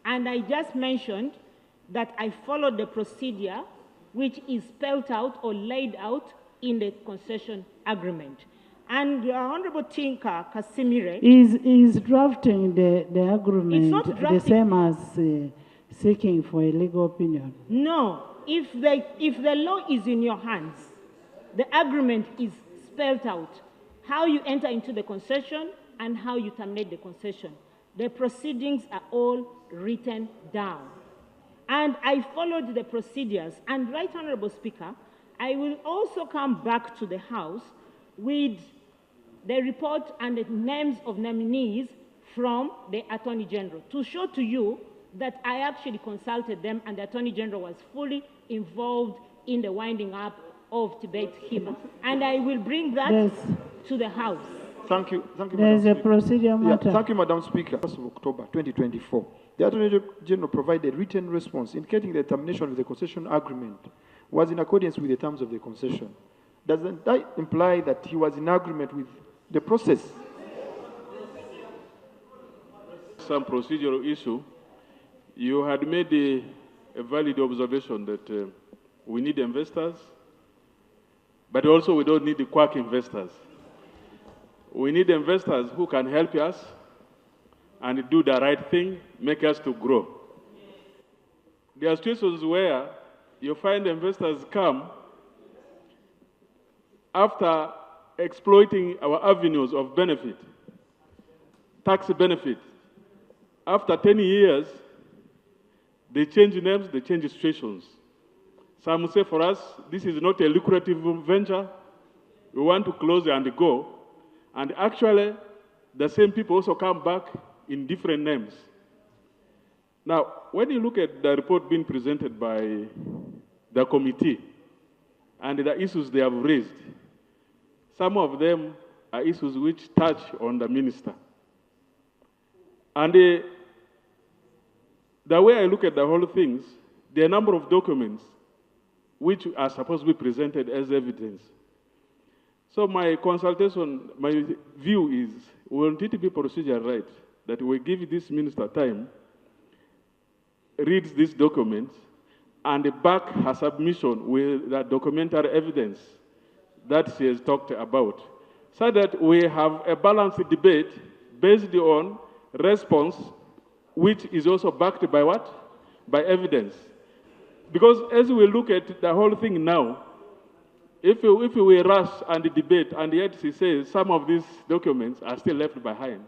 And I just mentioned that I followed the procedure which is spelled out or laid out in the concession agreement. And Honorable Tinka Kasimire is drafting the agreement drafting. the same as seeking for a legal opinion? No. If the law is in your hands, the agreement is spelled out. How you enter into the concession and how you terminate the concession. The proceedings are all written down. And I followed the procedures. And Right Honorable Speaker, I will also come back to the House with the report and the names of nominees from the Attorney General to show to you that I actually consulted them and the Attorney General was fully involved in the winding up of Tibet-Hima. And I will bring that to the House. Thank you, There's a procedure matter. Thank you, Madam Speaker. 1st of October 2024, the Attorney General provided written response indicating the termination of the concession agreement was in accordance with the terms of the concession. Doesn't that imply that he was in agreement with the process? Some procedural issue. You had made a valid observation that we need investors, but also we don't need the quack investors. We need investors who can help us and do the right thing, make us to grow. There are situations where you find investors come after exploiting our avenues of benefit, tax benefit. After 10 years, they change names, they change situations. Some say for us, this is not a lucrative venture. We want to close and go. And actually, the same people also come back in different names. Now, when you look at the report being presented by the committee and the issues they have raised, some of them are issues which touch on the minister. And the way I look at the whole things, there are a number of documents which are supposed to be presented as evidence. So my consultation, my view is, we want it to be procedure right, that we give this minister time, reads these documents, and back her submission with the documentary evidence that she has talked about, so that we have a balanced debate based on response, which is also backed by what? By evidence. Because as we look at the whole thing now, if we rush and debate, and yet she says some of these documents are still left behind,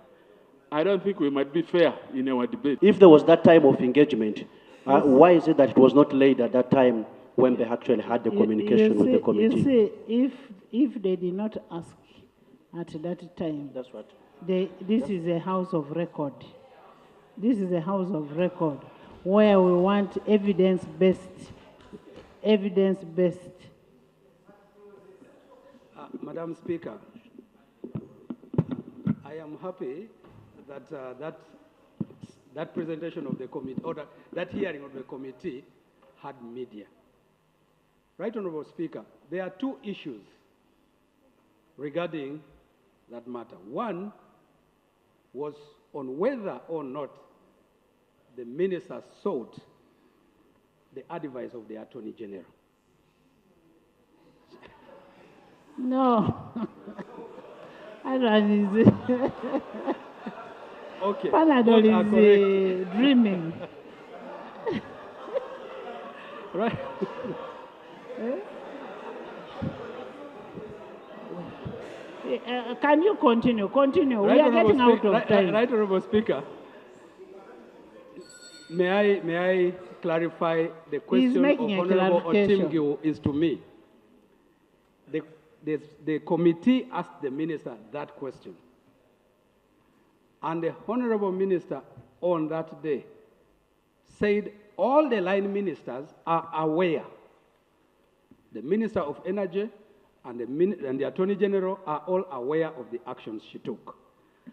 I don't think we might be fair in our debate. If there was that time of engagement, why is it that it was not laid at that time when they actually had the communication with the committee? You see, if they did not ask at that time, that's what. This is a house of record. This is a house of record where we want evidence-based. Madam Speaker, I am happy that that presentation of the committee, or that hearing of the committee had media. Right Honourable Speaker, there are two issues regarding that matter. One was on whether or not the minister sought the advice of the Attorney General. No. Panadol is okay. Panadol is dreaming. Right. Can you continue? Continue. We are getting out of time. Right Honourable Speaker, may I clarify the question of Honourable Otimgil is to me. The committee asked the minister that question. And the Honourable Minister on that day said all the line ministers are aware. The Minister of Energy and the Attorney General are all aware of the actions she took.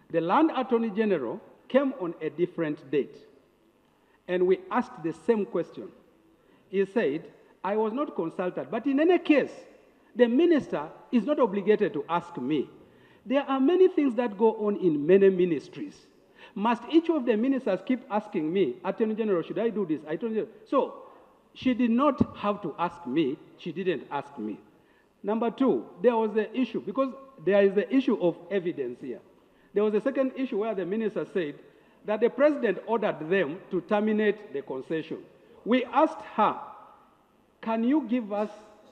The Land Attorney General came on a different date, and we asked the same question. He said, I was not consulted, but in any case, the minister is not obligated to ask me. There are many things that go on in many ministries. Must each of the ministers keep asking me, Attorney General, should I do this? Attorney General. So she did not have to ask me. She didn't ask me. Number two, there was the issue, because there is the issue of evidence here. There was a second issue where the minister said that the president ordered them to terminate the concession. We asked her, can you give us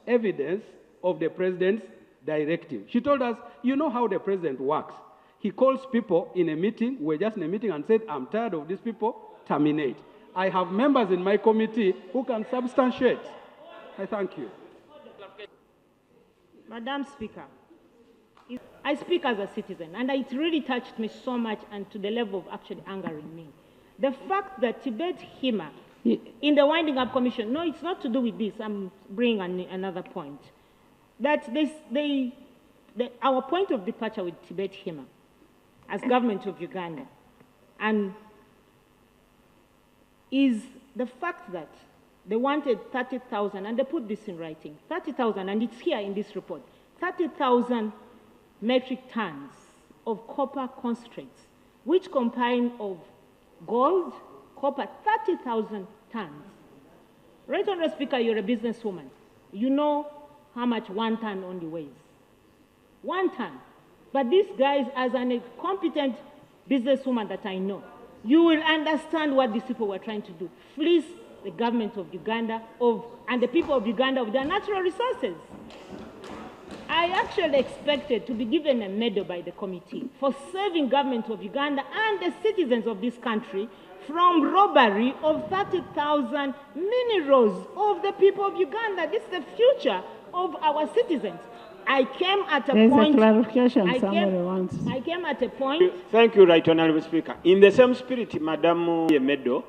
evidence of the president's directive? She told us, you know how the president works. He calls people in a meeting, we're just in a meeting, and said, I'm tired of these people, terminate. I have members in my committee who can substantiate. I thank you. Madam Speaker, I speak as a citizen, and it really touched me so much and to the level of actually angering me. The fact that Tibet Hima, in the Winding Up Commission, no, it's not to do with this, I'm bringing another point, that our point of departure with Tibet Hima as government of Uganda and is the fact that they wanted 30,000, and they put this in writing, 30,000, and it's here in this report, 30,000 metric tons of copper concentrates, which combine of gold, copper, 30,000 tons. Right, Honourable Speaker, you're a businesswoman. You know how much 1 ton only weighs. 1 ton. But these guys, as a competent businesswoman that I know, you will understand what these people were trying to do. Fleece the government of Uganda and the people of Uganda of their natural resources. I actually expected to be given a medal by the committee for saving government of Uganda and the citizens of this country from robbery of 30,000 minerals of the people of Uganda. This is the future of our citizens. I came at a point. There's a clarification somebody wants. I came at a point. Thank you, Right Honourable Speaker. In the same spirit, Madam medal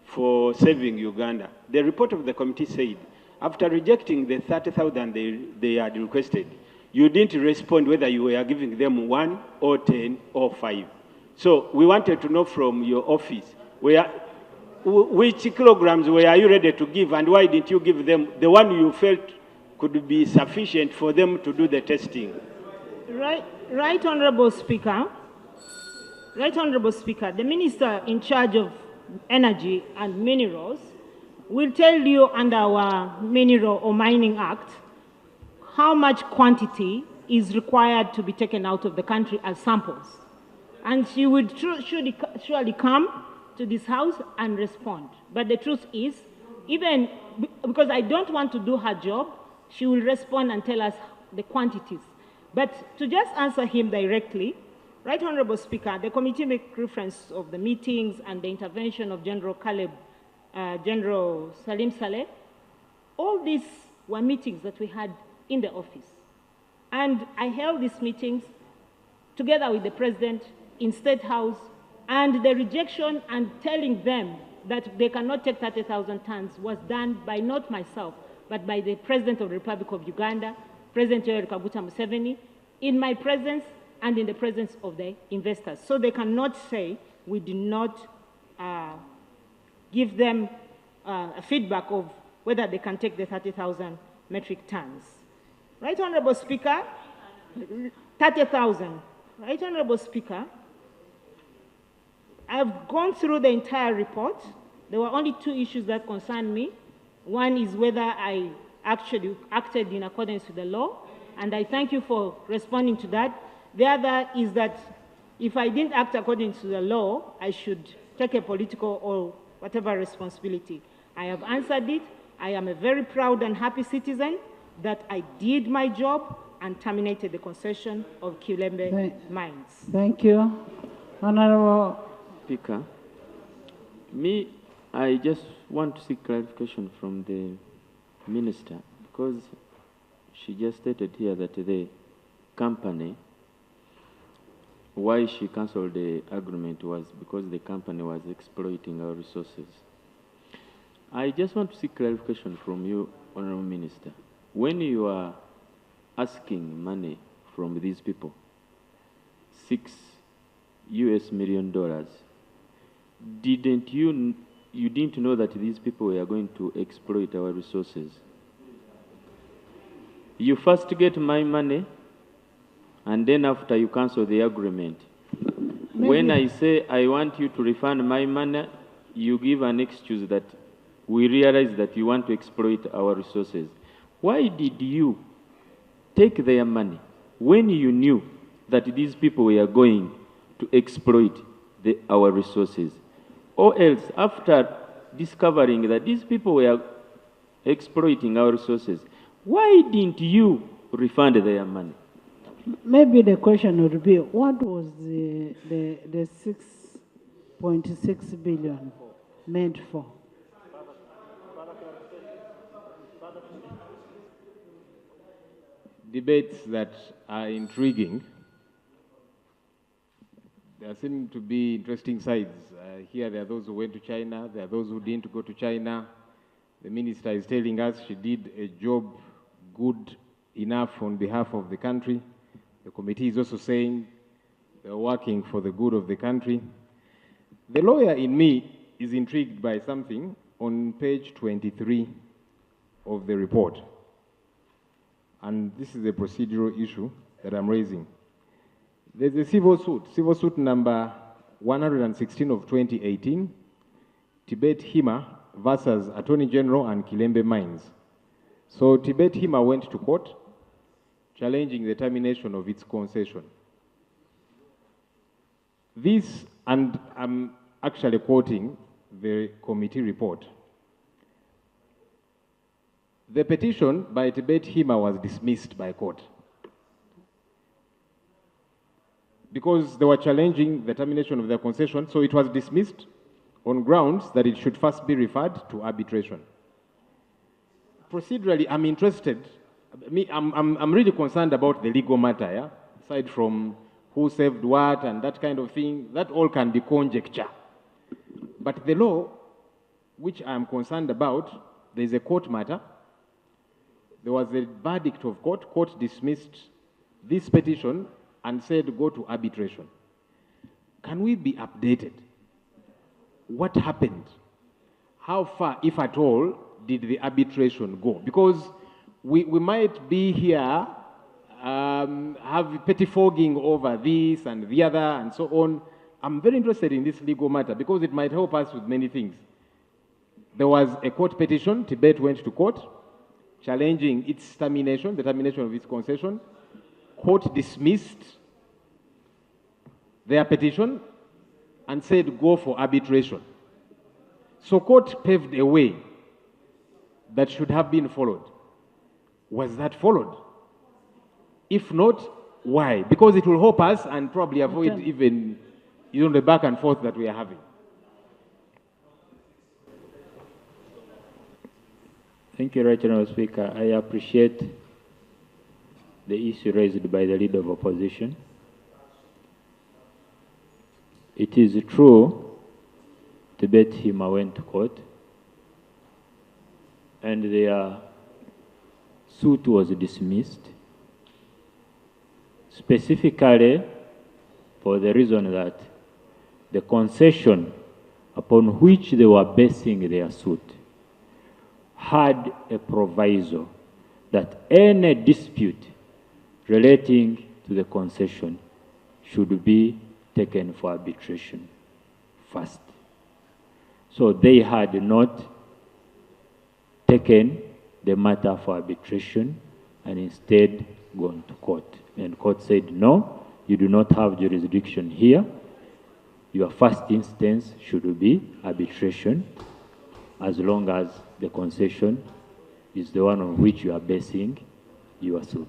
for saving Uganda. The report of the committee said, after rejecting the 30,000 they had requested, you didn't respond whether you were giving them 1 or 10 or 5. So we wanted to know from your office, which kilograms were you ready to give, and why didn't you give them the one you felt could be sufficient for them to do the testing? Right, Honourable Speaker. Right, Honourable Speaker, the Minister in charge of Energy and Minerals will tell you under our Mineral or Mining Act how much quantity is required to be taken out of the country as samples. And she would surely come to this House and respond. But the truth is, even because I don't want to do her job, she will respond and tell us the quantities. But to just answer him directly, Right Honourable Speaker, the committee make reference of the meetings and the intervention of General Salim Saleh. All these were meetings that we had in the office. And I held these meetings together with the President in State House, and the rejection and telling them that they cannot take 30,000 tons was done by not myself, but by the President of the Republic of Uganda, President Egaali-Anyonyole Museveni, in my presence and in the presence of the investors. So they cannot say we did not give them a feedback of whether they can take the 30,000 metric tons. Right, Honourable Speaker, 30,000. Right, Honourable Speaker, I've gone through the entire report. There were only 2 issues that concerned me. One is whether I actually acted in accordance with the law, and I thank you for responding to that. The other is that if I didn't act according to the law, I should take a political or whatever responsibility. I have answered it. I am a very proud and happy citizen that I did my job and terminated the concession of Kilembe mines. Thank you. Honourable Speaker, I just want to seek clarification from the Minister, because she just stated here that the company, why she cancelled the agreement was because the company was exploiting our resources. I just want to seek clarification from you, Honourable Minister. When you are asking money from these people, $6 million, didn't you didn't know that these people were going to exploit our resources? You first get my money, and then after you cancel the agreement. when I say I want you to refund my money, you give an excuse that we realize that you want to exploit our resources. Why did you take their money when you knew that these people were going to exploit our resources? Or else, after discovering that these people were exploiting our resources, why didn't you refund their money? Maybe the question would be, what was the 6.6 billion meant for? Debates that are intriguing. There seem to be interesting sides. Here there are those who went to China, there are those who didn't go to China. The minister is telling us she did a job good enough on behalf of the country. The committee is also saying they're working for the good of the country. The lawyer in me is intrigued by something on page 23 of the report. And this is a procedural issue that I'm raising. There's a civil suit number 116 of 2018, Tibet Hima versus Attorney General and Kilembe Mines. So Tibet Hima went to court challenging the termination of its concession. This, and I'm actually quoting the committee report, the petition by Tibet Hima was dismissed by court because they were challenging the termination of their concession, so it was dismissed on grounds that it should first be referred to arbitration. Procedurally, I'm interested. I'm really concerned about the legal matter, yeah? Aside from who saved what and that kind of thing, that all can be conjecture. But the law, which I'm concerned about, there's a court matter. There was a verdict of court. Court dismissed this petition and said go to arbitration. Can we be updated? What happened? How far, if at all, did the arbitration go? Because we might be here, have pettifogging over this and the other and so on. I'm very interested in this legal matter because it might help us with many things. There was a court petition. Tibet went to court challenging its termination, the termination of its concession. Court dismissed their petition and said go for arbitration. So court paved a way that should have been followed. Was that followed? If not, why? Because it will help us and probably avoid even the back and forth that we are having. Thank you, Right Honourable Speaker. I appreciate the issue raised by the Leader of Opposition. It is true, Tibet Hima went to court, and their suit was dismissed, specifically for the reason that the concession upon which they were basing their suit had a proviso that any dispute relating to the concession should be taken for arbitration first. So they had not taken the matter for arbitration and instead gone to court. And court said, no, you do not have jurisdiction here. Your first instance should be arbitration as long as the concession is the one on which you are basing your suit.